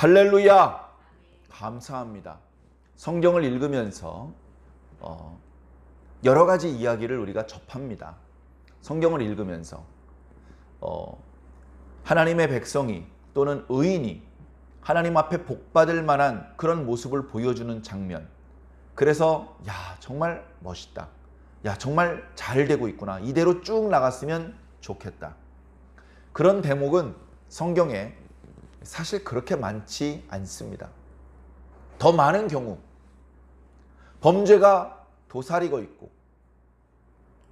할렐루야! 감사합니다. 성경을 읽으면서 여러 가지 이야기를 우리가 접합니다. 성경을 읽으면서 하나님의 백성이 또는 의인이 하나님 앞에 복받을 만한 그런 모습을 보여주는 장면. 그래서 정말 멋있다. 정말 잘 되고 있구나. 이대로 쭉 나갔으면 좋겠다. 그런 대목은 성경에 사실 그렇게 많지 않습니다. 더 많은 경우 범죄가 도사리고 있고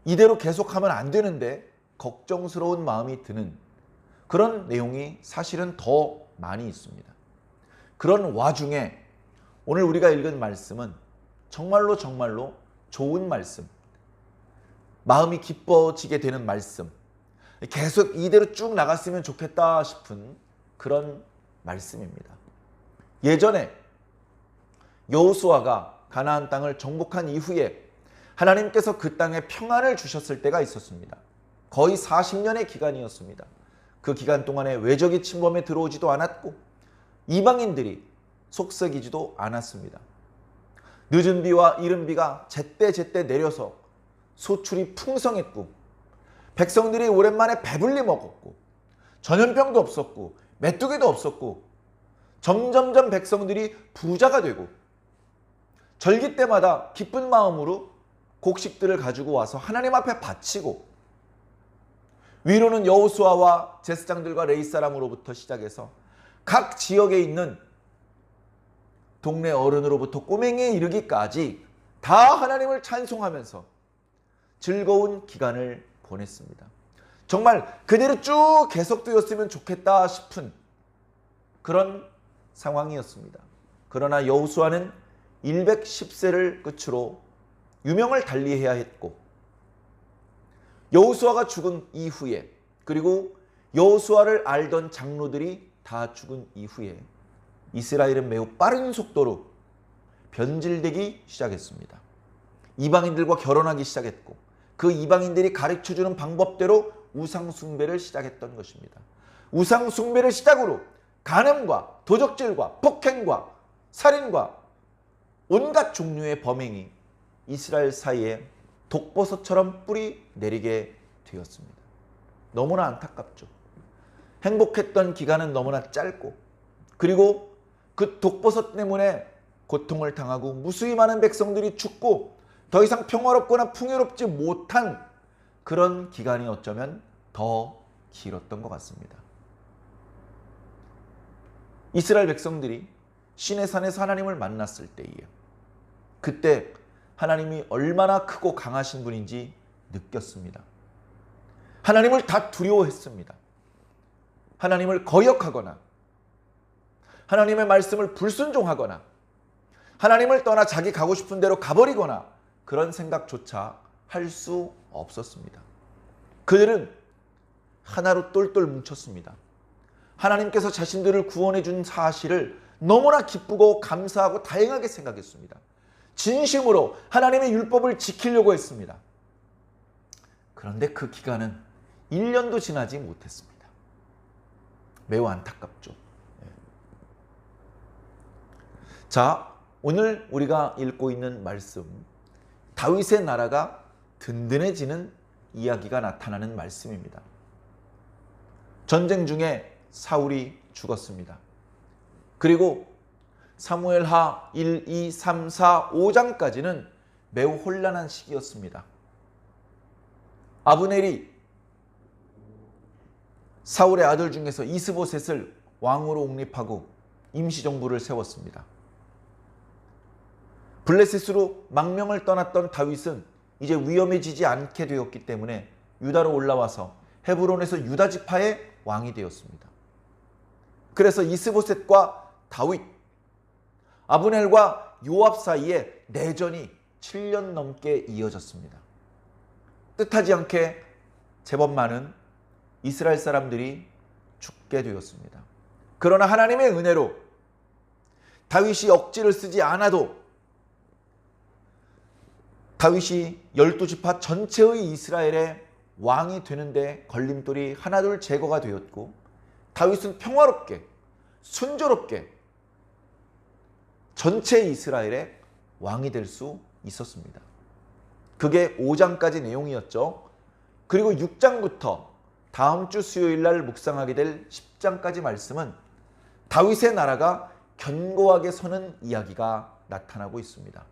이대로 계속하면 안 되는데 걱정스러운 마음이 드는 그런 내용이 사실은 더 많이 있습니다. 그런 와중에 오늘 우리가 읽은 말씀은 정말로 좋은 말씀, 마음이 기뻐지게 되는 말씀, 계속 이대로 쭉 나갔으면 좋겠다 싶은 그런 말씀입니다. 예전에 여호수아가 가나안 땅을 정복한 이후에 하나님께서 그 땅에 평안을 주셨을 때가 있었습니다. 거의 40년의 기간이었습니다. 그 기간 동안에 외적이 침범해 들어오지도 않았고 이방인들이 속썩이지도 않았습니다. 늦은 비와 이른 비가 제때제때 내려서 소출이 풍성했고 백성들이 오랜만에 배불리 먹었고 전염병도 없었고 메뚜기도 없었고 점점점 백성들이 부자가 되고 절기 때마다 기쁜 마음으로 곡식들을 가지고 와서 하나님 앞에 바치고 위로는 여호수아와 제사장들과 레위 사람으로부터 시작해서 각 지역에 있는 동네 어른으로부터 꼬맹이에 이르기까지 다 하나님을 찬송하면서 즐거운 기간을 보냈습니다. 정말 그대로 쭉 계속되었으면 좋겠다 싶은 그런 상황이었습니다. 그러나 여호수아는 110세를 끝으로 유명을 달리해야 했고 여호수아가 죽은 이후에 그리고 여호수아를 알던 장로들이 다 죽은 이후에 이스라엘은 매우 빠른 속도로 변질되기 시작했습니다. 이방인들과 결혼하기 시작했고 그 이방인들이 가르쳐주는 방법대로 우상숭배를 시작했던 것입니다. 우상숭배를 시작으로 간음과 도적질과 폭행과 살인과 온갖 종류의 범행이 이스라엘 사이에 독버섯처럼 뿌리 내리게 되었습니다. 너무나 안타깝죠. 행복했던 기간은 너무나 짧고 그리고 그 독버섯 때문에 고통을 당하고 무수히 많은 백성들이 죽고 더 이상 평화롭거나 풍요롭지 못한 그런 기간이 어쩌면 더 길었던 것 같습니다. 이스라엘 백성들이 시내산에서 하나님을 만났을 때에 그때 하나님이 얼마나 크고 강하신 분인지 느꼈습니다. 하나님을 다 두려워했습니다. 하나님을 거역하거나 하나님의 말씀을 불순종하거나 하나님을 떠나 자기 가고 싶은 대로 가버리거나 그런 생각조차 할 수 없었습니다. 그들은 하나로 똘똘 뭉쳤습니다. 하나님께서 자신들을 구원해 준 사실을 너무나 기쁘고 감사하고 다행하게 생각했습니다. 진심으로 하나님의 율법을 지키려고 했습니다. 그런데 그 기간은 1년도 지나지 못했습니다. 매우 안타깝죠. 자, 오늘 우리가 읽고 있는 말씀, 다윗의 나라가 든든해지는 이야기가 나타나는 말씀입니다. 전쟁 중에 사울이 죽었습니다. 그리고 사무엘하 1, 2, 3, 4, 5장까지는 매우 혼란한 시기였습니다. 아브넬이 사울의 아들 중에서 이스보셋을 왕으로 옹립하고 임시정부를 세웠습니다. 블레셋으로 망명을 떠났던 다윗은 이제 위험해지지 않게 되었기 때문에 유다로 올라와서 헤브론에서 유다 지파의 왕이 되었습니다. 그래서 이스보셋과 다윗, 아브넬과 요압 사이에 내전이 7년 넘게 이어졌습니다. 뜻하지 않게 제법 많은 이스라엘 사람들이 죽게 되었습니다. 그러나 하나님의 은혜로 다윗이 억지를 쓰지 않아도 다윗이 12지파 전체의 이스라엘의 왕이 되는데 걸림돌이 하나둘 제거가 되었고 다윗은 평화롭게 순조롭게 전체 이스라엘의 왕이 될 수 있었습니다. 그게 5장까지 내용이었죠. 그리고 6장부터 다음 주 수요일 날 묵상하게 될 10장까지 말씀은 다윗의 나라가 견고하게 서는 이야기가 나타나고 있습니다.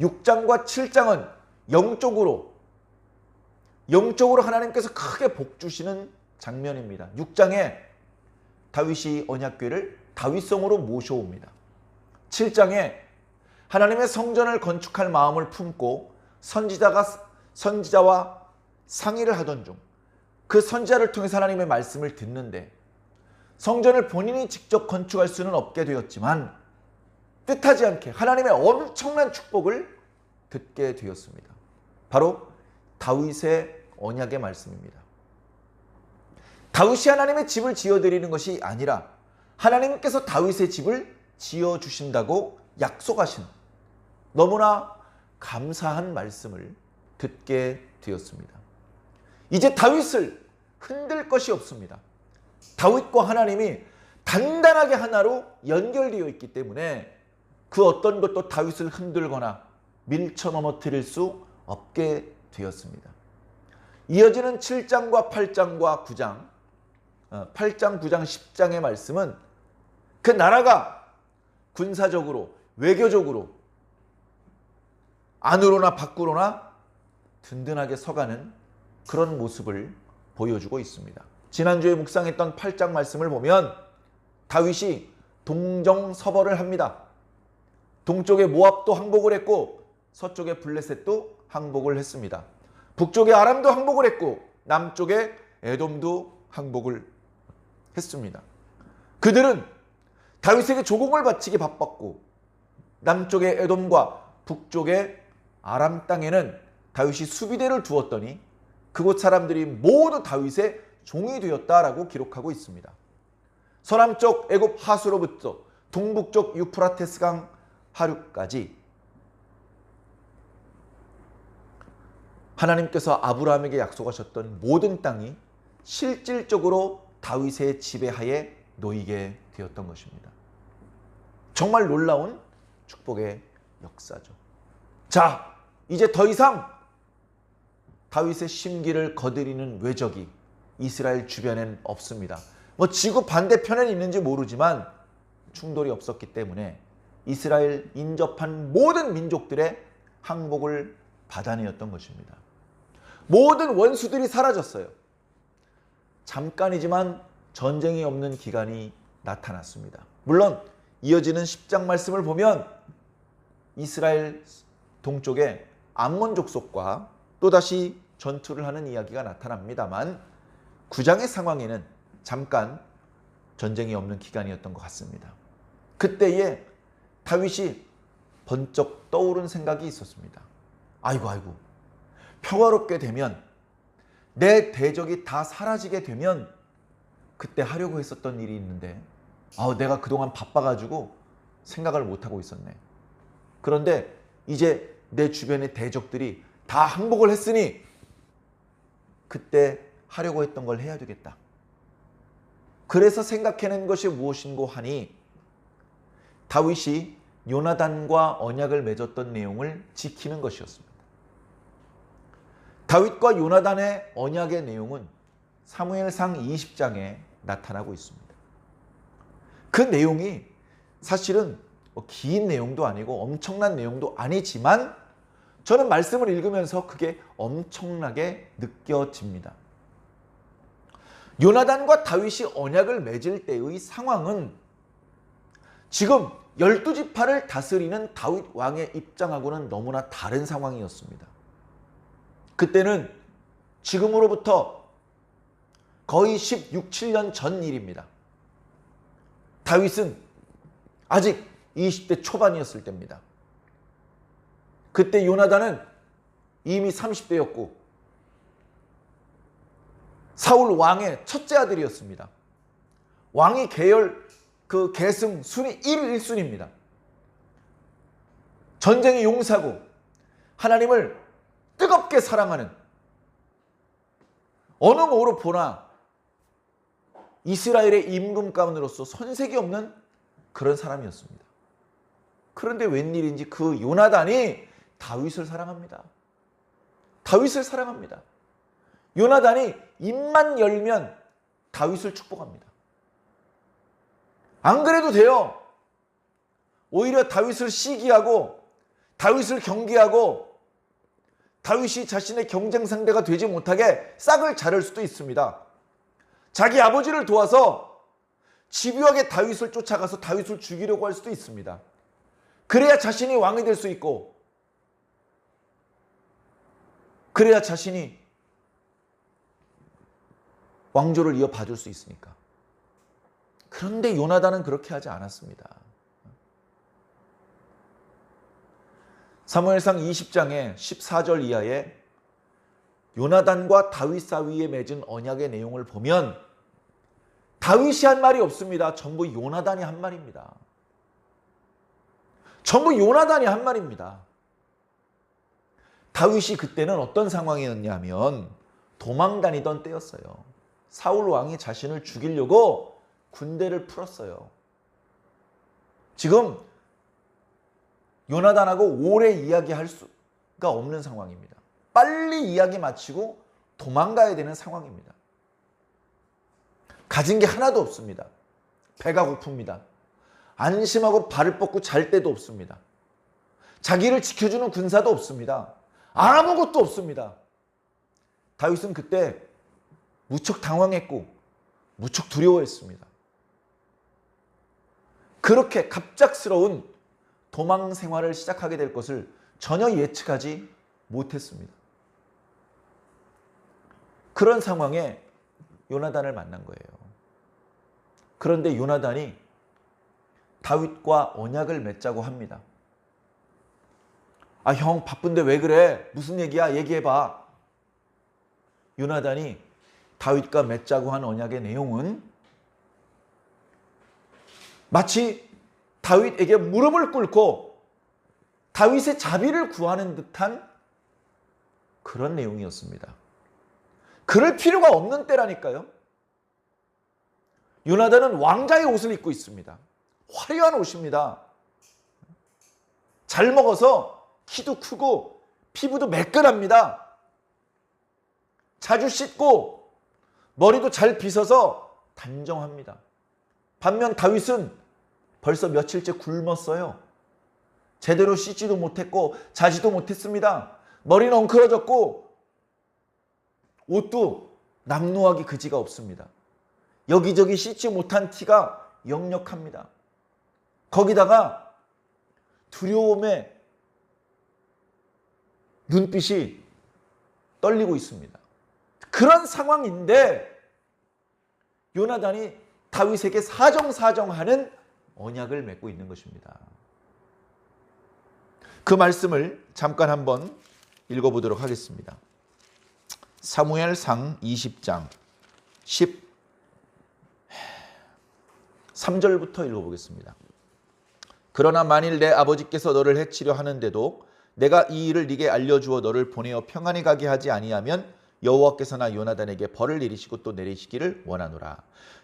6장과 7장은 영적으로 하나님께서 크게 복 주시는 장면입니다. 6장에 다윗이 언약궤를 다윗성으로 모셔옵니다. 7장에 하나님의 성전을 건축할 마음을 품고 선지자와 상의를 하던 중 그 선지자를 통해서 하나님의 말씀을 듣는데 성전을 본인이 직접 건축할 수는 없게 되었지만 뜻하지 않게 하나님의 엄청난 축복을 듣게 되었습니다. 바로 다윗의 언약의 말씀입니다. 다윗이 하나님의 집을 지어드리는 것이 아니라 하나님께서 다윗의 집을 지어주신다고 약속하신 너무나 감사한 말씀을 듣게 되었습니다. 이제 다윗을 흔들 것이 없습니다. 다윗과 하나님이 단단하게 하나로 연결되어 있기 때문에 그 어떤 것도 다윗을 흔들거나 밀쳐 넘어뜨릴 수 없게 되었습니다. 이어지는 7장과 8장과 9장, 8장, 9장, 10장의 말씀은 그 나라가 군사적으로, 외교적으로 안으로나 밖으로나 든든하게 서가는 그런 모습을 보여주고 있습니다. 지난주에 묵상했던 8장 말씀을 보면 다윗이 동정서벌을 합니다. 동쪽에 모압도 항복을 했고 서쪽에 블레셋도 항복을 했습니다. 북쪽에 아람도 항복을 했고 남쪽에 에돔도 항복을 했습니다. 그들은 다윗에게 조공을 바치기 바빴고 남쪽의 에돔과 북쪽의 아람 땅에는 다윗이 수비대를 두었더니 그곳 사람들이 모두 다윗의 종이 되었다라고 기록하고 있습니다. 서남쪽 애굽 하수로부터 동북쪽 유프라테스강 하류까지 하나님께서 아브라함에게 약속하셨던 모든 땅이 실질적으로 다윗의 지배하에 놓이게 되었던 것입니다. 정말 놀라운 축복의 역사죠. 자, 이제 더 이상 다윗의 심기를 거드리는 외적이 이스라엘 주변엔 없습니다. 지구 반대편에 있는지 모르지만 충돌이 없었기 때문에 이스라엘 인접한 모든 민족들의 항복을 받아내었던 것입니다. 모든 원수들이 사라졌어요. 잠깐이지만 전쟁이 없는 기간이 나타났습니다. 물론 이어지는 10장 말씀을 보면 이스라엘 동쪽에 암몬 족속과 또다시 전투를 하는 이야기가 나타납니다만 9장의 상황에는 잠깐 전쟁이 없는 기간이었던 것 같습니다. 그때에 다윗이 번쩍 떠오른 생각이 있었습니다. 아이고 평화롭게 되면 내 대적이 다 사라지게 되면 그때 하려고 했었던 일이 있는데 내가 그동안 바빠가지고 생각을 못하고 있었네. 그런데 이제 내 주변의 대적들이 다 항복을 했으니 그때 하려고 했던 걸 해야 되겠다. 그래서 생각해낸 것이 무엇인고 하니 다윗이 요나단과 언약을 맺었던 내용을 지키는 것이었습니다. 다윗과 요나단의 언약의 내용은 사무엘상 20장에 나타나고 있습니다. 그 내용이 사실은 긴 내용도 아니고 엄청난 내용도 아니지만 저는 말씀을 읽으면서 그게 엄청나게 느껴집니다. 요나단과 다윗이 언약을 맺을 때의 상황은 지금 12지파를 다스리는 다윗 왕의 입장하고는 너무나 다른 상황이었습니다. 그때는 지금으로부터 거의 16, 17년 전 일입니다. 다윗은 아직 20대 초반이었을 때입니다. 그때 요나단은 이미 30대였고 사울 왕의 첫째 아들이었습니다. 왕위 계열 그 계승 순위 1순위입니다. 전쟁의 용사고 하나님을 뜨겁게 사랑하는 어느 모로 보나 이스라엘의 임금 가문으로서 손색이 없는 그런 사람이었습니다. 그런데 웬일인지 그 요나단이 다윗을 사랑합니다. 다윗을 사랑합니다. 요나단이 입만 열면 다윗을 축복합니다. 안 그래도 돼요. 오히려 다윗을 시기하고 다윗을 경계하고 다윗이 자신의 경쟁 상대가 되지 못하게 싹을 자를 수도 있습니다. 자기 아버지를 도와서 집요하게 다윗을 쫓아가서 다윗을 죽이려고 할 수도 있습니다. 그래야 자신이 왕이 될 수 있고 그래야 자신이 왕조를 이어받을 수 있으니까. 그런데 요나단은 그렇게 하지 않았습니다. 사무엘상 20장의 14절 이하에 요나단과 다윗 사이에 맺은 언약의 내용을 보면 다윗이 한 말이 없습니다. 전부 요나단이 한 말입니다. 전부 요나단이 한 말입니다. 다윗이 그때는 어떤 상황이었냐면 도망 다니던 때였어요. 사울 왕이 자신을 죽이려고 군대를 풀었어요. 지금 요나단하고 오래 이야기할 수가 없는 상황입니다. 빨리 이야기 마치고 도망가야 되는 상황입니다. 가진 게 하나도 없습니다. 배가 고픕니다. 안심하고 발을 뻗고 잘 데도 없습니다. 자기를 지켜주는 군사도 없습니다. 아무것도 없습니다. 다윗은 그때 무척 당황했고 무척 두려워했습니다. 그렇게 갑작스러운 도망 생활을 시작하게 될 것을 전혀 예측하지 못했습니다. 그런 상황에 요나단을 만난 거예요. 그런데 요나단이 다윗과 언약을 맺자고 합니다. 아, 형 바쁜데 왜 그래? 무슨 얘기야? 얘기해봐. 요나단이 다윗과 맺자고 한 언약의 내용은 마치 다윗에게 무릎을 꿇고 다윗의 자비를 구하는 듯한 그런 내용이었습니다. 그럴 필요가 없는 때라니까요. 요나단은 왕자의 옷을 입고 있습니다. 화려한 옷입니다. 잘 먹어서 키도 크고 피부도 매끈합니다. 자주 씻고 머리도 잘 빗어서 단정합니다. 반면 다윗은 벌써 며칠째 굶었어요. 제대로 씻지도 못했고 자지도 못했습니다. 머리는 엉클어졌고 옷도 남루하기 그지가 없습니다. 여기저기 씻지 못한 티가 역력합니다. 거기다가 두려움에 눈빛이 떨리고 있습니다. 그런 상황인데 요나단이 다윗에게 사정사정하는 언약을 맺고 있는 것입니다. 그 말씀을 잠깐 한번 읽어보도록 하겠습니다. 사무엘상 20장 13절부터 읽어보겠습니다. 그러나 만일 내 아버지께서 너를 해치려 하는데도 내가 이 일을 네게 알려주어 너를 보내어 평안히 가게 하지 아니하면 여호와께서나 요나단에게 벌을 내리시고 또 내리시기를 원하노라.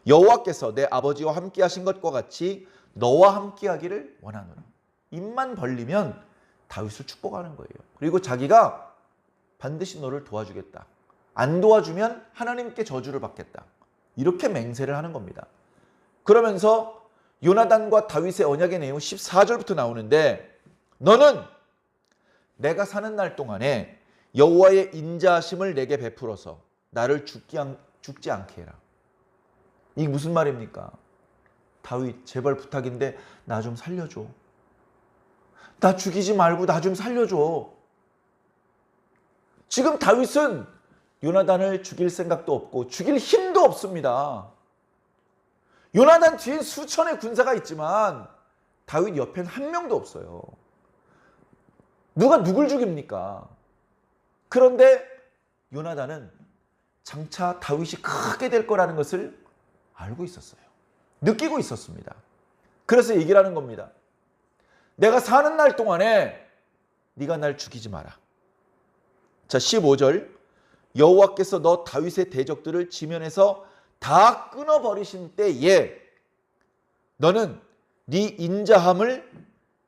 여호와께서 내 아버지와 함께 하신 것과 같이 너와 함께 하기를 원하노라. 입만 벌리면 다윗을 축복하는 거예요. 그리고 자기가 반드시 너를 도와주겠다. 안 도와주면 하나님께 저주를 받겠다. 이렇게 맹세를 하는 겁니다. 그러면서 요나단과 다윗의 언약의 내용 14절부터 나오는데 너는 내가 사는 날 동안에 여호와의 인자하심을 내게 베풀어서 나를 죽지 않게 해라. 이게 무슨 말입니까? 다윗 제발 부탁인데 나 좀 살려줘. 나 죽이지 말고 나 좀 살려줘. 지금 다윗은 요나단을 죽일 생각도 없고 죽일 힘도 없습니다. 요나단 뒤에 수천의 군사가 있지만 다윗 옆엔 한 명도 없어요. 누가 누굴 죽입니까? 그런데 요나단은 장차 다윗이 크게 될 거라는 것을 알고 있었어요. 느끼고 있었습니다. 그래서 얘기를 하는 겁니다. 내가 사는 날 동안에 네가 날 죽이지 마라. 자, 15절. 여호와께서 너 다윗의 대적들을 지면에서 다 끊어버리신 때에 너는 네 인자함을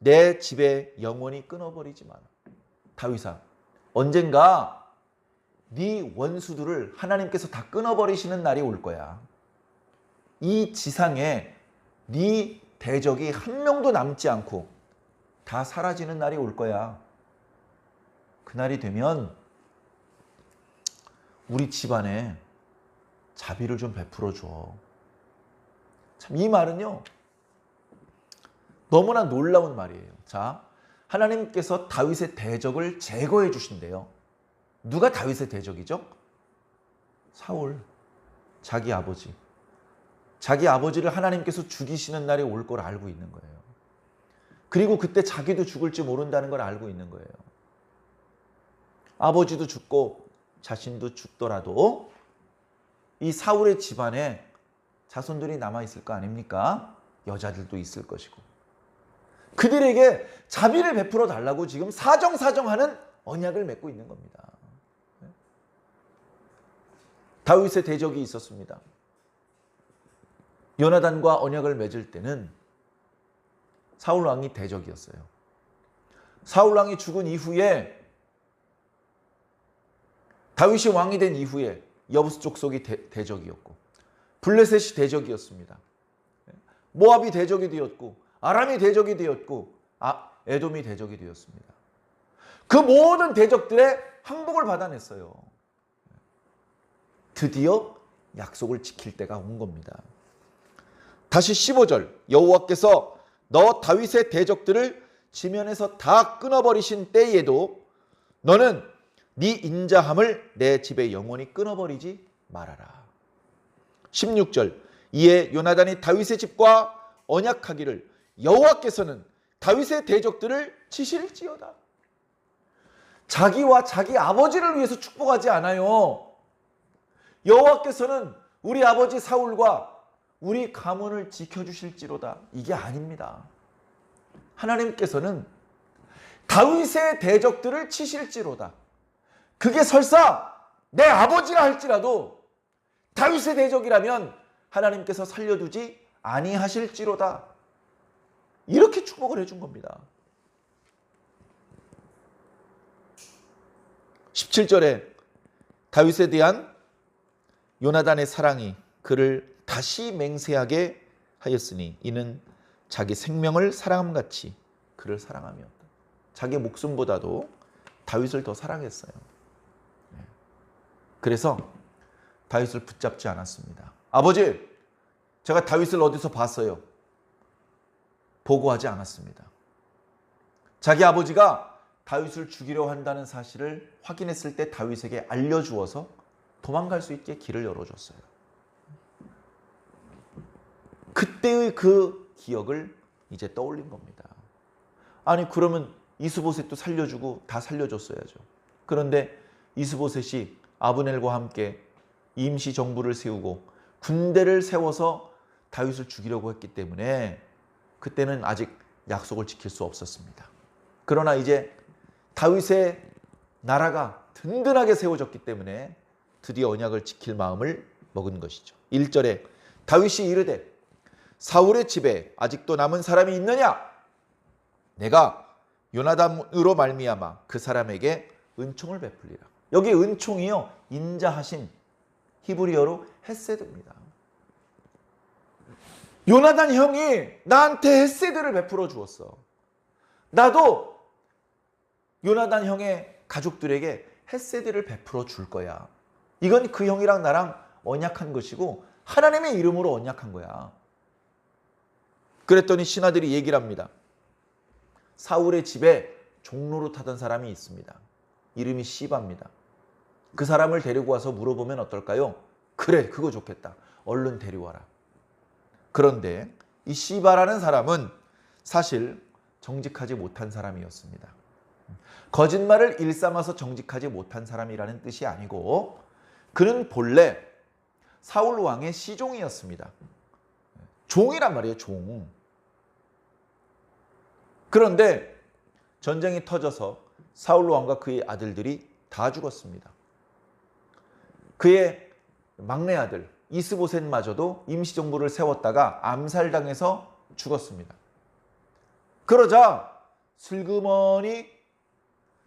내 집에 영원히 끊어버리지 마라. 다윗아, 언젠가 네 원수들을 하나님께서 다 끊어버리시는 날이 올 거야. 이 지상에 네 대적이 한 명도 남지 않고 다 사라지는 날이 올 거야. 그날이 되면 우리 집안에 자비를 좀 베풀어 줘. 참, 이 말은요, 너무나 놀라운 말이에요. 자, 하나님께서 다윗의 대적을 제거해 주신대요. 누가 다윗의 대적이죠? 사울, 자기 아버지. 자기 아버지를 하나님께서 죽이시는 날이 올 걸 알고 있는 거예요. 그리고 그때 자기도 죽을지 모른다는 걸 알고 있는 거예요. 아버지도 죽고 자신도 죽더라도 이 사울의 집안에 자손들이 남아있을 거 아닙니까? 여자들도 있을 것이고. 그들에게 자비를 베풀어 달라고 지금 사정사정하는 언약을 맺고 있는 겁니다. 다윗의 대적이 있었습니다. 요나단과 언약을 맺을 때는 사울 왕이 대적이었어요. 사울 왕이 죽은 이후에, 다윗이 왕이 된 이후에 여부스 족속이 대적이었고, 블레셋이 대적이었습니다. 모압이 대적이 되었고, 아람이 대적이 되었고, 에돔이 대적이 되었습니다. 그 모든 대적들의 항복을 받아냈어요. 드디어 약속을 지킬 때가 온 겁니다. 다시 15절, 여호와께서 너 다윗의 대적들을 지면에서 다 끊어버리신 때에도 너는 네 인자함을 내 집에 영원히 끊어버리지 말아라. 16절, 이에 요나단이 다윗의 집과 언약하기를 여호와께서는 다윗의 대적들을 치실지어다. 자기와 자기 아버지를 위해서 축복하지 않아요. 여호와께서는 우리 아버지 사울과 우리 가문을 지켜주실지로다. 이게 아닙니다. 하나님께서는 다윗의 대적들을 치실지로다. 그게 설사 내 아버지라 할지라도 다윗의 대적이라면 하나님께서 살려두지 아니하실지로다. 이렇게 축복을 해준 겁니다. 17절에 다윗에 대한 요나단의 사랑이 그를 다시 맹세하게 하였으니 이는 자기 생명을 사랑함같이 그를 사랑함이었다. 자기 목숨보다도 다윗을 더 사랑했어요. 그래서 다윗을 붙잡지 않았습니다. 아버지, 제가 다윗을 어디서 봤어요? 보고하지 않았습니다. 자기 아버지가 다윗을 죽이려 한다는 사실을 확인했을 때 다윗에게 알려주어서 도망갈 수 있게 길을 열어줬어요. 그때의 그 기억을 이제 떠올린 겁니다. 아니, 그러면 이스보셋도 살려주고 다 살려줬어야죠. 그런데 이스보셋이 아브넬과 함께 임시 정부를 세우고 군대를 세워서 다윗을 죽이려고 했기 때문에 그때는 아직 약속을 지킬 수 없었습니다. 그러나 이제 다윗의 나라가 든든하게 세워졌기 때문에 드디어 언약을 지킬 마음을 먹은 것이죠. 1절에 다윗이 이르되 사울의 집에 아직도 남은 사람이 있느냐? 내가 요나단으로 말미암아 그 사람에게 은총을 베풀리라. 여기 은총이요, 인자하심, 히브리어로 헤세드입니다. 요나단 형이 나한테 헤세드를 베풀어 주었어. 나도 요나단 형의 가족들에게 헤세드를 베풀어 줄 거야. 이건 그 형이랑 나랑 언약한 것이고 하나님의 이름으로 언약한 거야. 그랬더니 신하들이 얘기를 합니다. 사울의 집에 종로로 타던 사람이 있습니다. 이름이 시바입니다. 그 사람을 데리고 와서 물어보면 어떨까요? 그래, 그거 좋겠다. 얼른 데려와라. 그런데 이 시바라는 사람은 사실 정직하지 못한 사람이었습니다. 거짓말을 일삼아서 정직하지 못한 사람이라는 뜻이 아니고 그는 본래 사울 왕의 시종이었습니다. 종이란 말이에요, 종. 그런데 전쟁이 터져서 사울 왕과 그의 아들들이 다 죽었습니다. 그의 막내 아들 이스보셋마저도 임시정부를 세웠다가 암살당해서 죽었습니다. 그러자 슬그머니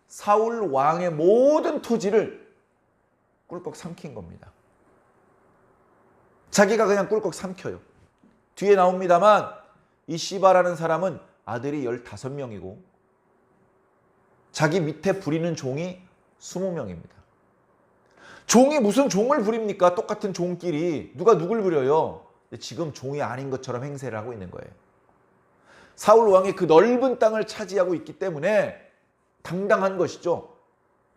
사울 왕의 모든 토지를 꿀꺽 삼킨 겁니다. 자기가 그냥 꿀꺽 삼켜요. 뒤에 나옵니다만 이 시바라는 사람은 아들이 15명이고 자기 밑에 부리는 종이 20명입니다. 종이 무슨 종을 부립니까? 똑같은 종끼리 누가 누굴 부려요? 지금 종이 아닌 것처럼 행세를 하고 있는 거예요. 사울 왕이 그 넓은 땅을 차지하고 있기 때문에 당당한 것이죠.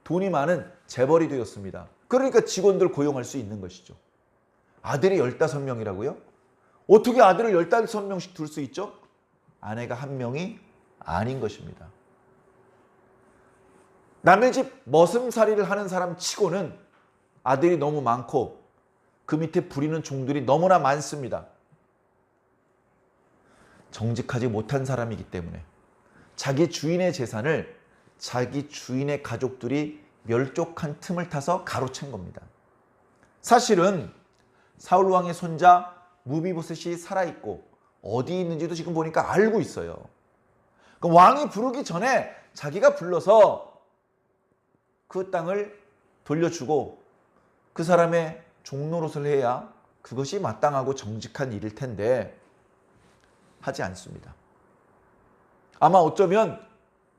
돈이 많은 재벌이 되었습니다. 그러니까 직원들 고용할 수 있는 것이죠. 아들이 15명이라고요? 어떻게 아들을 15명씩 둘 수 있죠? 아내가 1명이 아닌 것입니다. 남의 집 머슴살이를 하는 사람 치고는 아들이 너무 많고 그 밑에 부리는 종들이 너무나 많습니다. 정직하지 못한 사람이기 때문에 자기 주인의 재산을 자기 주인의 가족들이 멸족한 틈을 타서 가로챈 겁니다. 사실은 사울 왕의 손자 무비보셋이 살아있고 어디 있는지도 지금 보니까 알고 있어요. 그러니까 왕이 부르기 전에 자기가 불러서 그 땅을 돌려주고 그 사람의 종노릇을 해야 그것이 마땅하고 정직한 일일 텐데 하지 않습니다. 아마 어쩌면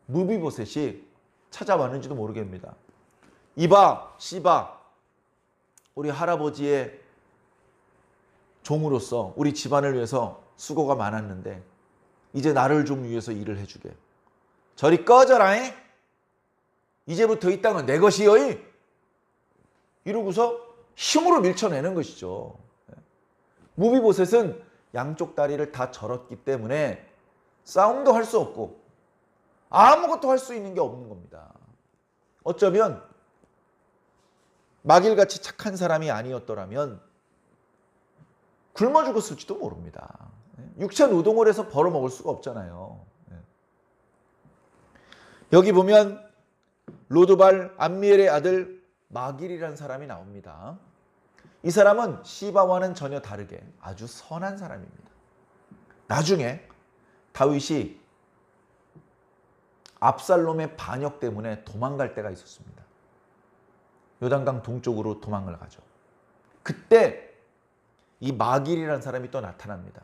무비보셋이 찾아왔는지도 모르겠습니다. 이봐, 시바, 우리 할아버지의 종으로서 우리 집안을 위해서 수고가 많았는데 이제 나를 좀 위해서 일을 해주게. 저리 꺼져라잉. 이제부터 이 땅은 내 것이여이. 이러고서 힘으로 밀쳐내는 것이죠. 무비보셋은 양쪽 다리를 다 절었기 때문에 싸움도 할 수 없고 아무것도 할 수 있는 게 없는 겁니다. 어쩌면 마길같이 착한 사람이 아니었더라면 굶어 죽었을지도 모릅니다. 육체 노동을 해서 벌어먹을 수가 없잖아요. 여기 보면 로드발 암미엘의 아들 마길이라는 사람이 나옵니다. 이 사람은 시바와는 전혀 다르게 아주 선한 사람입니다. 나중에 다윗이 압살롬의 반역 때문에 도망갈 때가 있었습니다. 요단강 동쪽으로 도망을 가죠. 그때 이 마길이라는 사람이 또 나타납니다.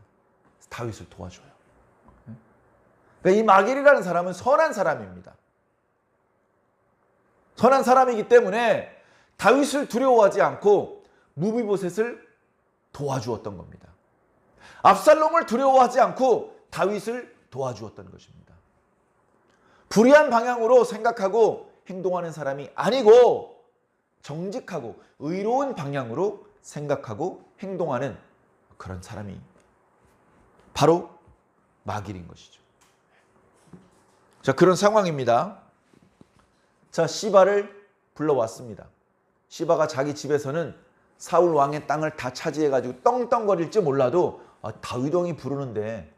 다윗을 도와줘요. 그러니까 이 마길이라는 사람은 선한 사람입니다. 선한 사람이기 때문에 다윗을 두려워하지 않고 무비보셋을 도와주었던 겁니다. 압살롬을 두려워하지 않고 다윗을 도와주었던 것입니다. 불의한 방향으로 생각하고 행동하는 사람이 아니고 정직하고 의로운 방향으로 생각하고 행동하는 그런 사람이 바로 마길인 것이죠. 자, 그런 상황입니다. 자, 시바를 불러왔습니다. 시바가 자기 집에서는 사울 왕의 땅을 다 차지해가지고 떵떵거릴지 몰라도 다윗 왕이 부르는데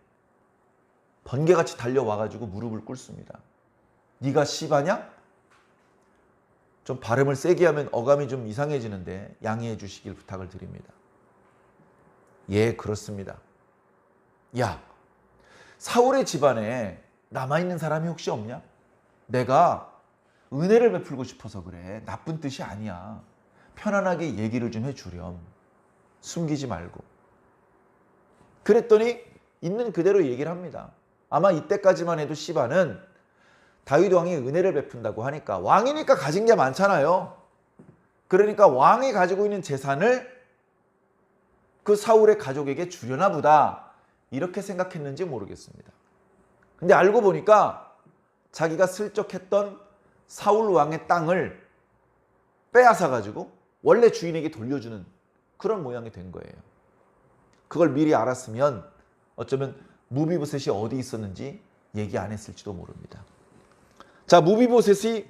번개같이 달려와가지고 무릎을 꿇습니다. 네가 시바냐? 좀 발음을 세게 하면 어감이 좀 이상해지는데 양해해 주시길 부탁을 드립니다. 예, 그렇습니다. 야, 사울의 집안에 남아있는 사람이 혹시 없냐? 내가 은혜를 베풀고 싶어서 그래. 나쁜 뜻이 아니야. 편안하게 얘기를 좀 해주렴. 숨기지 말고. 그랬더니 있는 그대로 얘기를 합니다. 아마 이때까지만 해도 시바는 다윗 왕이 은혜를 베푼다고 하니까 왕이니까 가진 게 많잖아요. 그러니까 왕이 가지고 있는 재산을 그 사울의 가족에게 주려나 보다 이렇게 생각했는지 모르겠습니다. 근데 알고 보니까 자기가 슬쩍 했던 사울 왕의 땅을 빼앗아 가지고 원래 주인에게 돌려주는 그런 모양이 된 거예요. 그걸 미리 알았으면 어쩌면 무비보셋이 어디 있었는지 얘기 안 했을지도 모릅니다. 자, 무비보셋이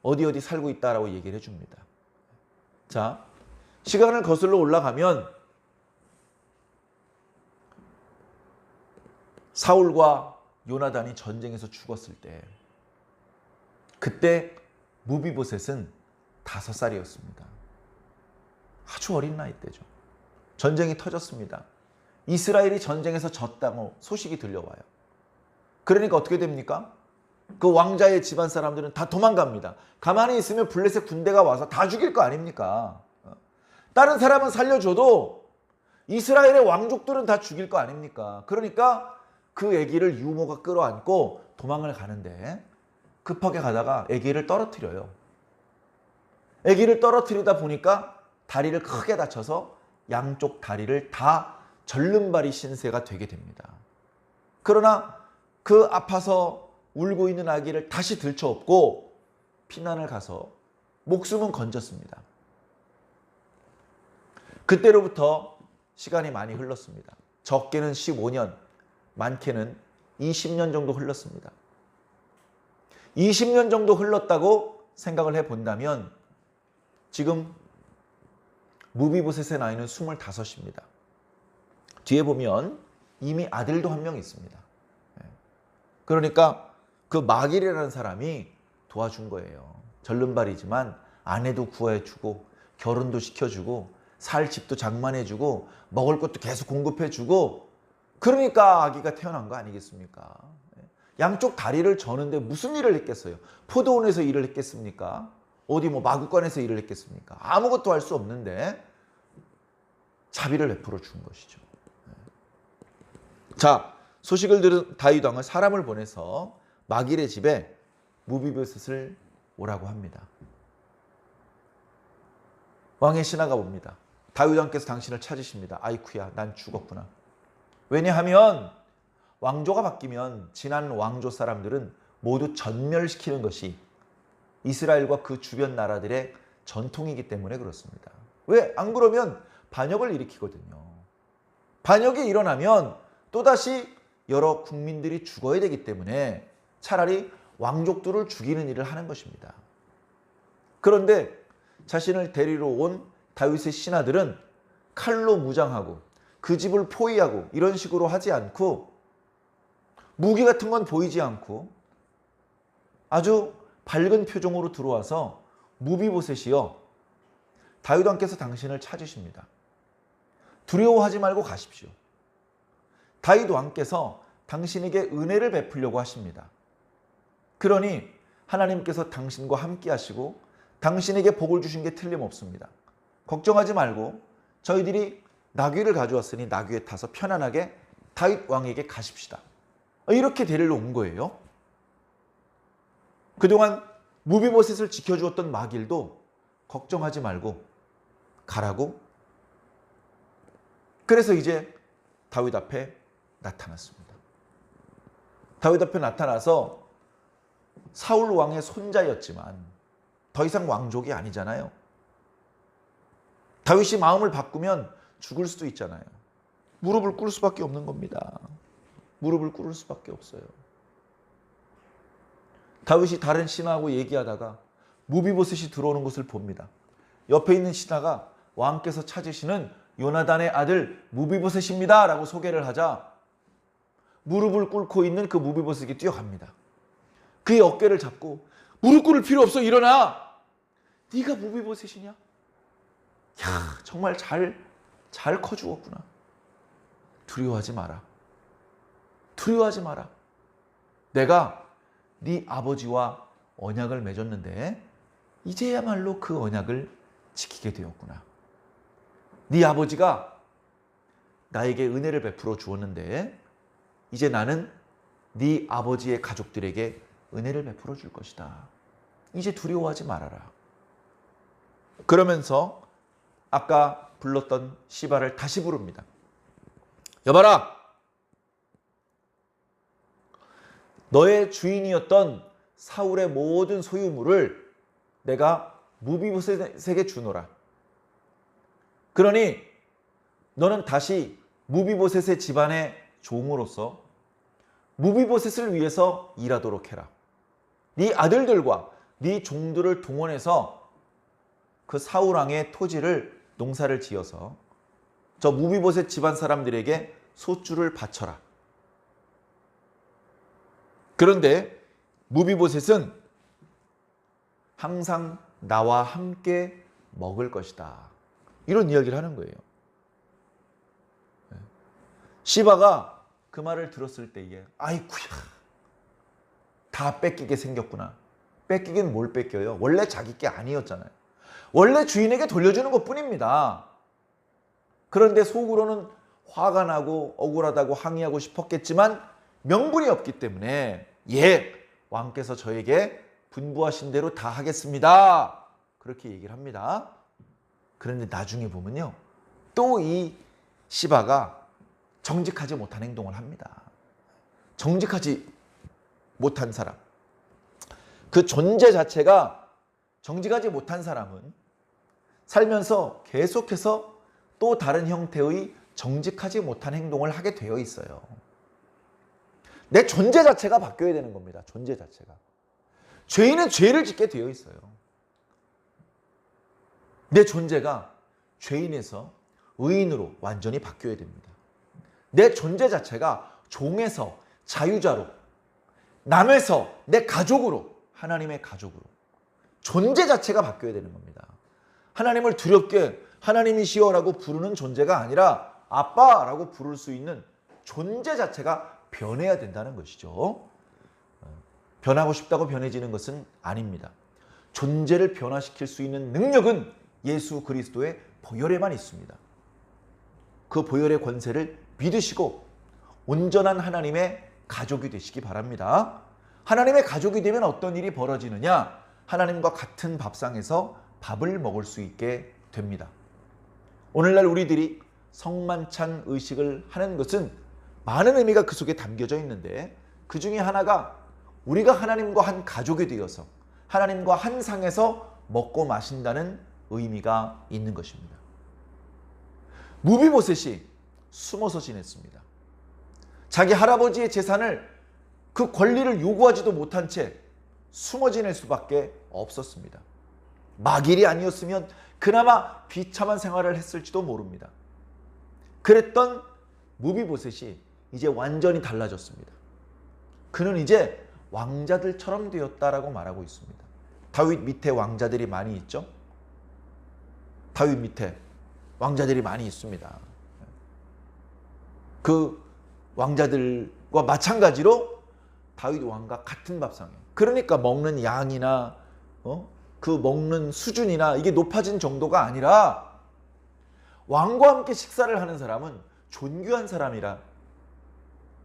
어디 살고 있다라고 얘기를 해줍니다. 자, 시간을 거슬러 올라가면 사울과 요나단이 전쟁에서 죽었을 때 그때 무비보셋은 5살이었습니다. 아주 어린 나이 때죠. 전쟁이 터졌습니다. 이스라엘이 전쟁에서 졌다고 소식이 들려와요. 그러니까 어떻게 됩니까? 그 왕자의 집안 사람들은 다 도망갑니다. 가만히 있으면 블레셋 군대가 와서 다 죽일 거 아닙니까? 다른 사람은 살려줘도 이스라엘의 왕족들은 다 죽일 거 아닙니까? 그러니까 그 아기를 유모가 끌어안고 도망을 가는데 급하게 가다가 아기를 떨어뜨려요. 아기를 떨어뜨리다 보니까 다리를 크게 다쳐서 양쪽 다리를 다 절름발이 신세가 되게 됩니다. 그러나 그 아파서 울고 있는 아기를 다시 들쳐업고 피난을 가서 목숨은 건졌습니다. 그때로부터 시간이 많이 흘렀습니다. 적게는 15년, 많게는 20년 정도 흘렀습니다. 20년 정도 흘렀다고 생각을 해본다면 지금 무비보셋의 나이는 25입니다. 뒤에 보면 이미 아들도 한 명 있습니다. 그러니까 그 마길이라는 사람이 도와준 거예요. 절름발이지만 아내도 구해주고 결혼도 시켜주고 살 집도 장만해주고 먹을 것도 계속 공급해주고 그러니까 아기가 태어난 거 아니겠습니까? 양쪽 다리를 저는데 무슨 일을 했겠어요? 포도원에서 일을 했겠습니까? 어디 뭐 마구간에서 일을 했겠습니까? 아무것도 할 수 없는데 자비를 베풀어 준 것이죠. 자, 소식을 들은 다윗 왕은 사람을 보내서 마길의 집에 무비보셋을 오라고 합니다. 왕의 신하가 봅니다. 다윗 왕께서 당신을 찾으십니다. 아이쿠야, 난 죽었구나. 왜냐하면 왕조가 바뀌면 지난 왕조 사람들은 모두 전멸시키는 것이 이스라엘과 그 주변 나라들의 전통이기 때문에 그렇습니다. 왜? 안 그러면 반역을 일으키거든요. 반역이 일어나면 또다시 여러 국민들이 죽어야 되기 때문에 차라리 왕족들을 죽이는 일을 하는 것입니다. 그런데 자신을 데리러 온 다윗의 신하들은 칼로 무장하고 그 집을 포위하고 이런 식으로 하지 않고 무기 같은 건 보이지 않고 아주 밝은 표정으로 들어와서 무비보셋이여, 다윗 왕께서 당신을 찾으십니다. 두려워하지 말고 가십시오. 다윗 왕께서 당신에게 은혜를 베풀려고 하십니다. 그러니 하나님께서 당신과 함께 하시고 당신에게 복을 주신 게 틀림없습니다. 걱정하지 말고 저희들이 나귀를 가져왔으니 나귀에 타서 편안하게 다윗 왕에게 가십시다. 이렇게 데리러 온 거예요. 그동안 무비보셋을 지켜주었던 마길도 걱정하지 말고 가라고. 그래서 이제 다윗 앞에 나타났습니다. 다윗 앞에 나타나서 사울 왕의 손자였지만 더 이상 왕족이 아니잖아요. 다윗이 마음을 바꾸면 죽을 수도 있잖아요. 무릎을 꿇을 수밖에 없는 겁니다. 무릎을 꿇을 수밖에 없어요. 다윗이 다른 신하하고 얘기하다가 무비보셋이 들어오는 것을 봅니다. 옆에 있는 신하가 왕께서 찾으시는 요나단의 아들 무비보셋입니다 라고 소개를 하자 무릎을 꿇고 있는 그 무비보셋이 뛰어갑니다. 그의 어깨를 잡고 무릎 꿇을 필요 없어, 일어나. 네가 무비보셋이냐? 야, 정말 잘 커 죽었구나. 두려워하지 마라. 두려워하지 마라. 내가 네 아버지와 언약을 맺었는데 이제야말로 그 언약을 지키게 되었구나. 네 아버지가 나에게 은혜를 베풀어 주었는데 이제 나는 네 아버지의 가족들에게 은혜를 베풀어 줄 것이다. 이제 두려워하지 말아라. 그러면서 아까 불렀던 시바를 다시 부릅니다. 여봐라, 너의 주인이었던 사울의 모든 소유물을 내가 무비보셋에게 주노라. 그러니 너는 다시 무비보셋의 집안의 종으로서 무비보셋을 위해서 일하도록 해라. 네 아들들과 네 종들을 동원해서 그 사울 왕의 토지를 농사를 지어서 저 무비보셋 집안 사람들에게 소주를 바쳐라. 그런데 무비보셋은 항상 나와 함께 먹을 것이다. 이런 이야기를 하는 거예요. 시바가 그 말을 들었을 때에 아이쿠야, 다 뺏기게 생겼구나. 뺏기긴 뭘 뺏겨요? 원래 자기 게 아니었잖아요. 원래 주인에게 돌려주는 것뿐입니다. 그런데 속으로는 화가 나고 억울하다고 항의하고 싶었겠지만 명분이 없기 때문에 예, 왕께서 저에게 분부하신 대로 다 하겠습니다. 그렇게 얘기를 합니다. 그런데 나중에 보면요. 또 이 시바가 정직하지 못한 행동을 합니다. 정직하지 못한 사람. 그 존재 자체가 정직하지 못한 사람은 살면서 계속해서 또 다른 형태의 정직하지 못한 행동을 하게 되어 있어요. 내 존재 자체가 바뀌어야 되는 겁니다. 존재 자체가. 죄인은 죄를 짓게 되어 있어요. 내 존재가 죄인에서 의인으로 완전히 바뀌어야 됩니다. 내 존재 자체가 종에서 자유자로, 남에서 내 가족으로, 하나님의 가족으로 존재 자체가 바뀌어야 되는 겁니다. 하나님을 두렵게 하나님이시여라고 부르는 존재가 아니라 아빠라고 부를 수 있는 존재 자체가 변해야 된다는 것이죠. 변하고 싶다고 변해지는 것은 아닙니다. 존재를 변화시킬 수 있는 능력은 예수 그리스도의 보혈에만 있습니다. 그 보혈의 권세를 믿으시고 온전한 하나님의 가족이 되시기 바랍니다. 하나님의 가족이 되면 어떤 일이 벌어지느냐? 하나님과 같은 밥상에서 밥을 먹을 수 있게 됩니다. 오늘날 우리들이 성만찬 의식을 하는 것은 많은 의미가 그 속에 담겨져 있는데 그 중에 하나가 우리가 하나님과 한 가족이 되어서 하나님과 한 상에서 먹고 마신다는 의미가 있는 것입니다. 무비보셋이 숨어서 지냈습니다. 자기 할아버지의 재산을 그 권리를 요구하지도 못한 채 숨어 지낼 수밖에 없었습니다. 마길이 아니었으면 그나마 비참한 생활을 했을지도 모릅니다. 그랬던 무비보셋이 이제 완전히 달라졌습니다. 그는 이제 왕자들처럼 되었다라고 말하고 있습니다. 다윗 밑에 왕자들이 많이 있죠? 다윗 밑에 왕자들이 많이 있습니다. 그 왕자들과 마찬가지로 다윗 왕과 같은 밥상에, 그러니까 먹는 양이나 그 먹는 수준이나 이게 높아진 정도가 아니라 왕과 함께 식사를 하는 사람은 존귀한 사람이라,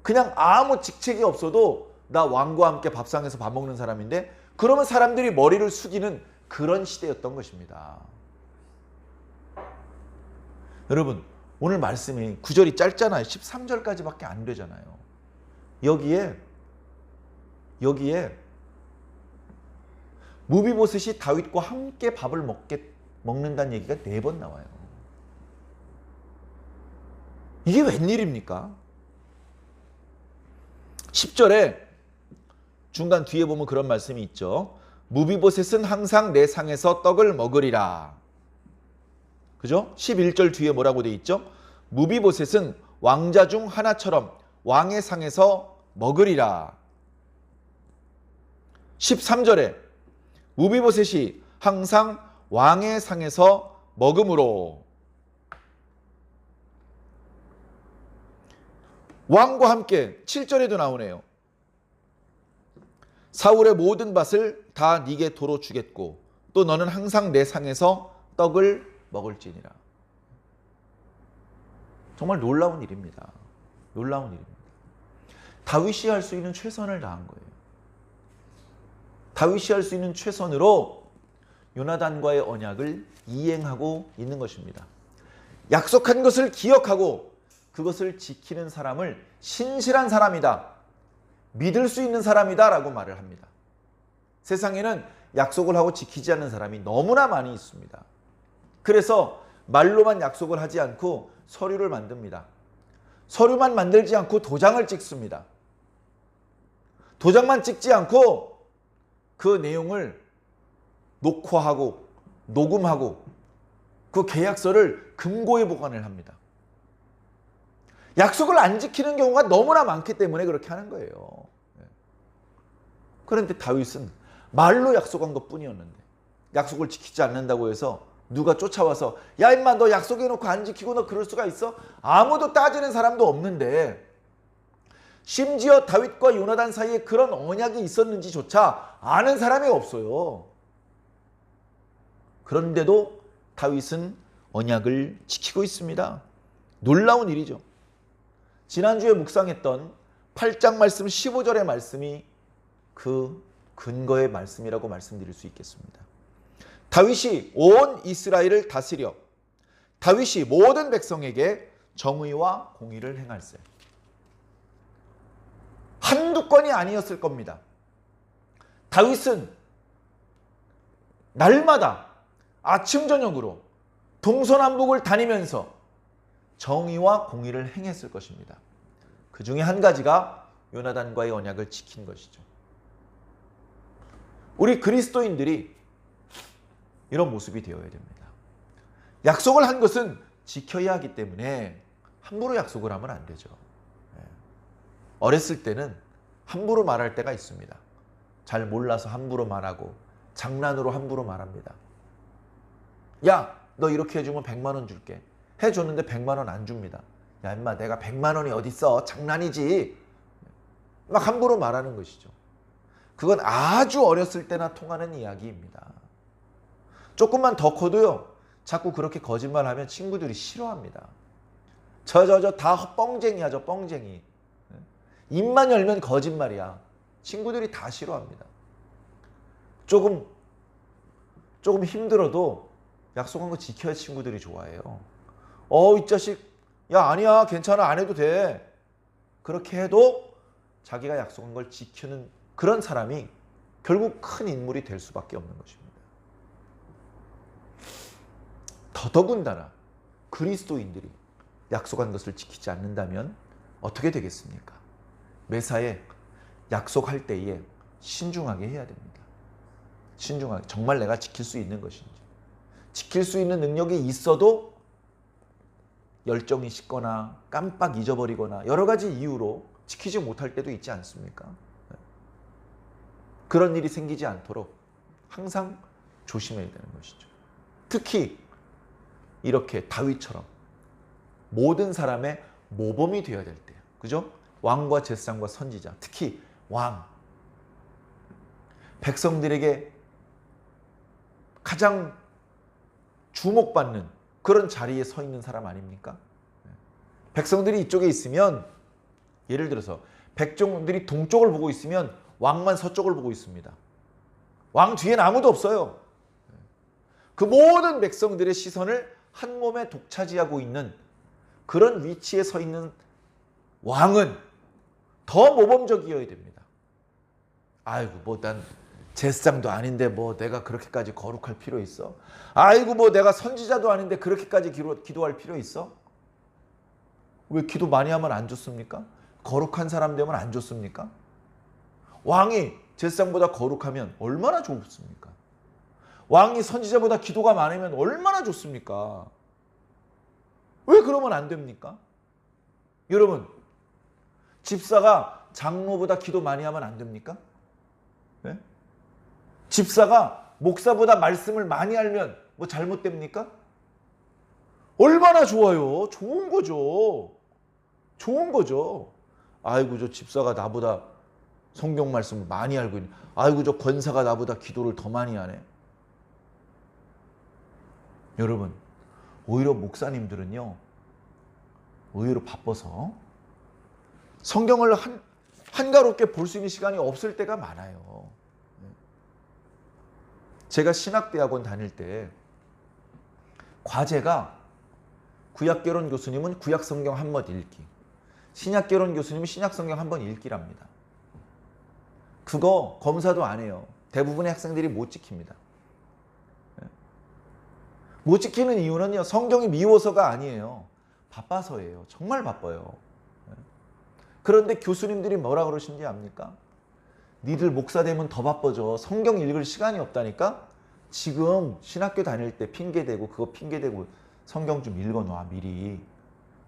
그냥 아무 직책이 없어도 나 왕과 함께 밥상에서 밥 먹는 사람인데, 그러면 사람들이 머리를 숙이는 그런 시대였던 것입니다. 여러분, 오늘 말씀이 구절이 짧잖아요. 13절까지밖에 안 되잖아요. 여기에 무비보셋이 다윗과 함께 밥을 먹는다는 얘기가 4번 나와요. 이게 웬일입니까? 10절에 중간 뒤에 보면 그런 말씀이 있죠. 무비보셋은 항상 내 상에서 떡을 먹으리라. 그죠? 11절 뒤에 뭐라고 돼 있죠? 무비보셋은 왕자 중 하나처럼 왕의 상에서 먹으리라. 13절에 무비보셋이 항상 왕의 상에서 먹음으로, 왕과 함께 7절에도 나오네요. 사울의 모든 밭을 다 네게 도로 주겠고 또 너는 항상 내 상에서 떡을 먹을지니라. 정말 놀라운 일입니다. 놀라운 일입니다. 다윗이 할 수 있는 최선을 다한 거예요. 다윗이 할 수 있는 최선으로 요나단과의 언약을 이행하고 있는 것입니다. 약속한 것을 기억하고 그것을 지키는 사람을 신실한 사람이다, 믿을 수 있는 사람이다 라고 말을 합니다. 세상에는 약속을 하고 지키지 않는 사람이 너무나 많이 있습니다. 그래서 말로만 약속을 하지 않고 서류를 만듭니다. 서류만 만들지 않고 도장을 찍습니다. 도장만 찍지 않고 그 내용을 녹화하고 녹음하고 그 계약서를 금고에 보관을 합니다. 약속을 안 지키는 경우가 너무나 많기 때문에 그렇게 하는 거예요. 그런데 다윗은 말로 약속한 것뿐이었는데 약속을 지키지 않는다고 해서 누가 쫓아와서 야 임마 너 약속해놓고 안 지키고 너 그럴 수가 있어? 아무도 따지는 사람도 없는데 심지어 다윗과 요나단 사이에 그런 언약이 있었는지조차 아는 사람이 없어요. 그런데도 다윗은 언약을 지키고 있습니다. 놀라운 일이죠. 지난주에 묵상했던 8장 말씀 15절의 말씀이 그 근거의 말씀이라고 말씀드릴 수 있겠습니다. 다윗이 온 이스라엘을 다스려 다윗이 모든 백성에게 정의와 공의를 행할세. 한두 건이 아니었을 겁니다. 다윗은 날마다 아침 저녁으로 동서남북을 다니면서 정의와 공의를 행했을 것입니다. 그 중에 한 가지가 요나단과의 언약을 지킨 것이죠. 우리 그리스도인들이 이런 모습이 되어야 됩니다. 약속을 한 것은 지켜야 하기 때문에 함부로 약속을 하면 안 되죠. 어렸을 때는 함부로 말할 때가 있습니다. 잘 몰라서 함부로 말하고 장난으로 함부로 말합니다. 야, 너 이렇게 해주면 100만 원 줄게. 해줬는데 100만 원 안 줍니다. 야, 임마 내가 100만 원이 어딨어. 장난이지. 막 함부로 말하는 것이죠. 그건 아주 어렸을 때나 통하는 이야기입니다. 조금만 더 커도요. 자꾸 그렇게 거짓말하면 친구들이 싫어합니다. 저 다 뻥쟁이야. 저 뻥쟁이. 입만 열면 거짓말이야. 친구들이 다 싫어합니다. 조금 힘들어도 약속한 거 지켜야 친구들이 좋아해요. 이 자식, 야 아니야 괜찮아 안 해도 돼. 그렇게 해도 자기가 약속한 걸 지키는 그런 사람이 결국 큰 인물이 될 수밖에 없는 것입니다. 더더군다나 그리스도인들이 약속한 것을 지키지 않는다면 어떻게 되겠습니까? 매사에 약속할 때에 신중하게 해야 됩니다. 신중하게. 정말 내가 지킬 수 있는 것인지. 지킬 수 있는 능력이 있어도 열정이 식거나 깜빡 잊어버리거나 여러 가지 이유로 지키지 못할 때도 있지 않습니까? 그런 일이 생기지 않도록 항상 조심해야 되는 것이죠. 특히 이렇게 다윗처럼 모든 사람의 모범이 되어야 될 때, 그죠? 왕과 제사장과 선지자, 특히 왕, 백성들에게 가장 주목받는 그런 자리에 서 있는 사람 아닙니까? 백성들이 이쪽에 있으면, 예를 들어서 백성들이 동쪽을 보고 있으면 왕만 서쪽을 보고 있습니다. 왕 뒤엔 아무도 없어요. 그 모든 백성들의 시선을 한 몸에 독차지하고 있는 그런 위치에 서 있는 왕은 더 모범적이어야 됩니다. 아이고 뭐 난 제사장도 아닌데 뭐 내가 그렇게까지 거룩할 필요 있어? 아이고 뭐 내가 선지자도 아닌데 그렇게까지 기도할 필요 있어? 왜 기도 많이 하면 안 좋습니까? 거룩한 사람 되면 안 좋습니까? 왕이 제사장보다 거룩하면 얼마나 좋습니까? 왕이 선지자보다 기도가 많으면 얼마나 좋습니까? 왜 그러면 안 됩니까? 여러분, 집사가 장로보다 기도 많이 하면 안 됩니까? 네? 집사가 목사보다 말씀을 많이 알면 뭐 잘못됩니까? 얼마나 좋아요. 좋은 거죠. 좋은 거죠. 아이고 저 집사가 나보다 성경 말씀을 많이 알고 있네. 아이고 저 권사가 나보다 기도를 더 많이 하네. 여러분, 오히려 목사님들은요, 의외로 바빠서 성경을 한가롭게 볼 수 있는 시간이 없을 때가 많아요. 제가 신학대학원 다닐 때 과제가 구약개론 교수님은 구약성경 한 번 읽기, 신약개론 교수님은 신약성경 한 번 읽기랍니다. 그거 검사도 안 해요. 대부분의 학생들이 못 지킵니다. 못 지키는 이유는요, 성경이 미워서가 아니에요. 바빠서예요. 정말 바빠요. 그런데 교수님들이 뭐라 그러신지 압니까? 니들 목사 되면 더 바빠져. 성경 읽을 시간이 없다니까? 지금 신학교 다닐 때 핑계대고 그거 핑계대고 성경 좀 읽어놔 미리.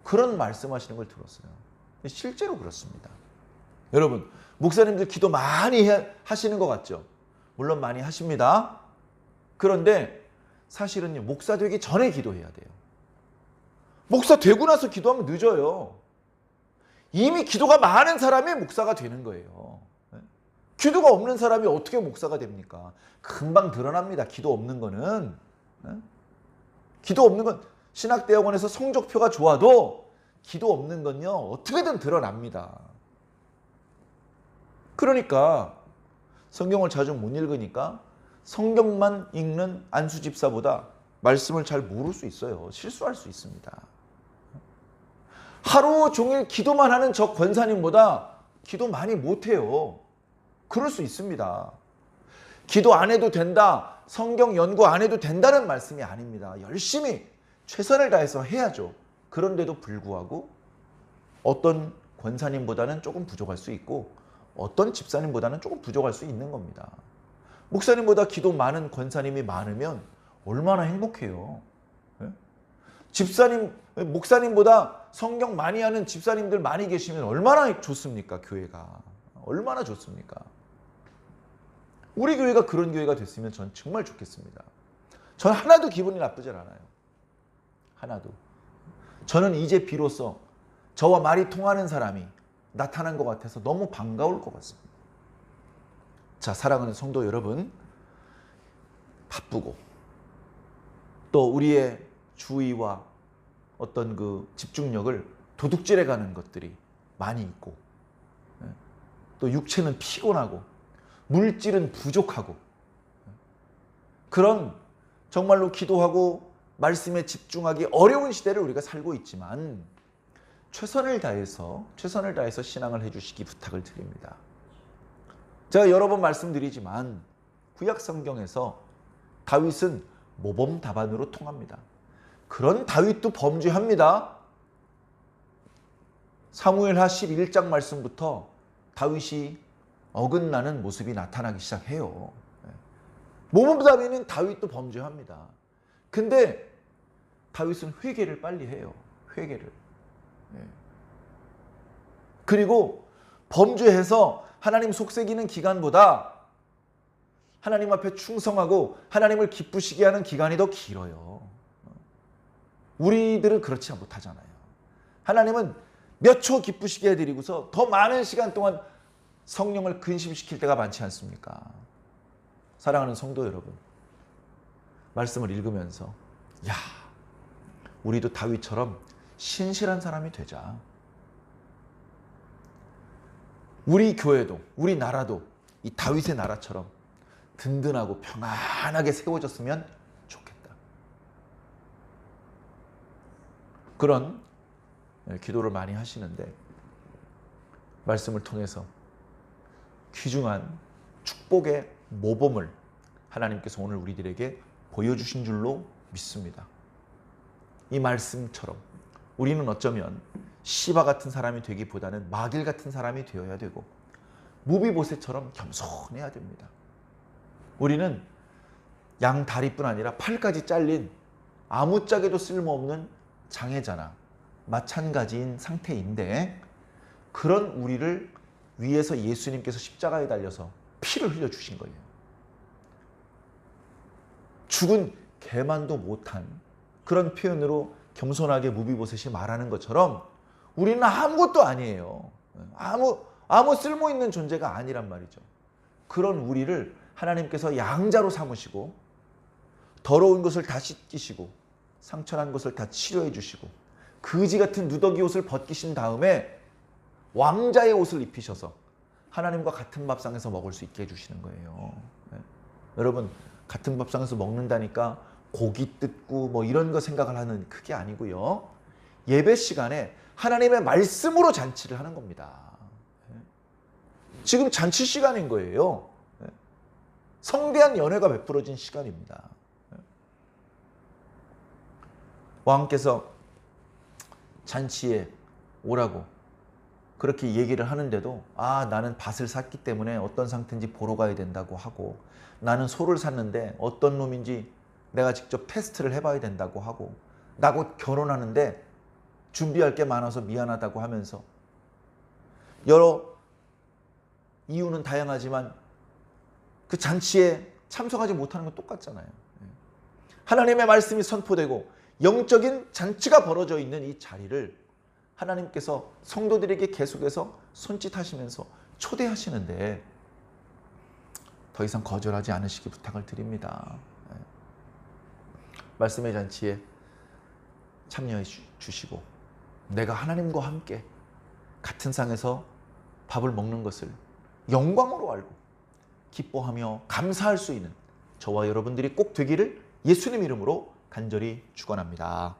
그런 말씀하시는 걸 들었어요. 실제로 그렇습니다. 여러분, 목사님들 기도 많이 하시는 것 같죠? 물론 많이 하십니다. 그런데 사실은요, 목사 되기 전에 기도해야 돼요. 목사 되고 나서 기도하면 늦어요. 이미 기도가 많은 사람이 목사가 되는 거예요. 기도가 없는 사람이 어떻게 목사가 됩니까? 금방 드러납니다. 기도 없는 거는. 기도 없는 건 신학대학원에서 성적표가 좋아도 기도 없는 건요 어떻게든 드러납니다. 그러니까 성경을 자주 못 읽으니까 성경만 읽는 안수 집사보다 말씀을 잘 모를 수 있어요. 실수할 수 있습니다. 하루 종일 기도만 하는 저 권사님보다 기도 많이 못해요. 그럴 수 있습니다. 기도 안 해도 된다, 성경 연구 안 해도 된다는 말씀이 아닙니다. 열심히 최선을 다해서 해야죠. 그런데도 불구하고 어떤 권사님보다는 조금 부족할 수 있고 어떤 집사님보다는 조금 부족할 수 있는 겁니다. 목사님보다 기도 많은 권사님이 많으면 얼마나 행복해요. 집사님, 목사님보다 성경 많이 하는 집사님들 많이 계시면 얼마나 좋습니까? 교회가. 얼마나 좋습니까? 우리 교회가 그런 교회가 됐으면 전 정말 좋겠습니다. 전 하나도 기분이 나쁘지 않아요. 하나도. 저는 이제 비로소 저와 말이 통하는 사람이 나타난 것 같아서 너무 반가울 것 같습니다. 자, 사랑하는 성도 여러분, 바쁘고 또 우리의 주의와 어떤 그 집중력을 도둑질해 가는 것들이 많이 있고 또 육체는 피곤하고 물질은 부족하고 그런 정말로 기도하고 말씀에 집중하기 어려운 시대를 우리가 살고 있지만 최선을 다해서 신앙을 해주시기 부탁을 드립니다. 제가 여러 번 말씀드리지만 구약 성경에서 다윗은 모범답안으로 통합니다. 그런 다윗도 범죄합니다. 사무엘하 11장 말씀부터 다윗이 어긋나는 모습이 나타나기 시작해요. 모범답안인 다윗도 범죄합니다. 근데 다윗은 회개를 빨리 해요. 회개를. 그리고 범죄해서 하나님 속삭이는 기간보다 하나님 앞에 충성하고 하나님을 기쁘시게 하는 기간이 더 길어요. 우리들은 그렇지 못하잖아요. 하나님은 몇 초 기쁘시게 해드리고서 더 많은 시간 동안 성령을 근심시킬 때가 많지 않습니까? 사랑하는 성도 여러분, 말씀을 읽으면서 야, 우리도 다윗처럼 신실한 사람이 되자. 우리 교회도 우리 나라도 이 다윗의 나라처럼 든든하고 평안하게 세워졌으면 좋겠다. 그런 기도를 많이 하시는데 말씀을 통해서 귀중한 축복의 모범을 하나님께서 오늘 우리들에게 보여주신 줄로 믿습니다. 이 말씀처럼 우리는 어쩌면 시바 같은 사람이 되기보다는 마길 같은 사람이 되어야 되고 무비보셋처럼 겸손해야 됩니다. 우리는 양 다리뿐 아니라 팔까지 잘린 아무짝에도 쓸모없는 장애자나 마찬가지인 상태인데 그런 우리를 위해서 예수님께서 십자가에 달려서 피를 흘려주신 거예요. 죽은 개만도 못한 그런 표현으로 겸손하게 무비보셋이 말하는 것처럼 우리는 아무것도 아니에요. 아무 쓸모있는 존재가 아니란 말이죠. 그런 우리를 하나님께서 양자로 삼으시고 더러운 것을 다 씻기시고 상처난 것을 다 치료해 주시고 거지 같은 누더기 옷을 벗기신 다음에 왕자의 옷을 입히셔서 하나님과 같은 밥상에서 먹을 수 있게 해주시는 거예요. 네. 여러분, 같은 밥상에서 먹는다니까 고기 뜯고 뭐 이런 거 생각을 하는 그게 아니고요. 예배 시간에 하나님의 말씀으로 잔치를 하는 겁니다. 네. 지금 잔치 시간인 거예요. 네. 성대한 연회가 베풀어진 시간입니다. 네. 왕께서 잔치에 오라고 그렇게 얘기를 하는데도 나는 밭을 샀기 때문에 어떤 상태인지 보러 가야 된다고 하고 나는 소를 샀는데 어떤 놈인지 내가 직접 테스트를 해봐야 된다고 하고 나 곧 결혼하는데 준비할 게 많아서 미안하다고 하면서 여러 이유는 다양하지만 그 잔치에 참석하지 못하는 건 똑같잖아요. 하나님의 말씀이 선포되고 영적인 잔치가 벌어져 있는 이 자리를 하나님께서 성도들에게 계속해서 손짓하시면서 초대하시는데 더 이상 거절하지 않으시기 부탁을 드립니다. 말씀의 잔치에 참여해 주시고 내가 하나님과 함께 같은 상에서 밥을 먹는 것을 영광으로 알고 기뻐하며 감사할 수 있는 저와 여러분들이 꼭 되기를 예수님 이름으로 간절히 축원합니다.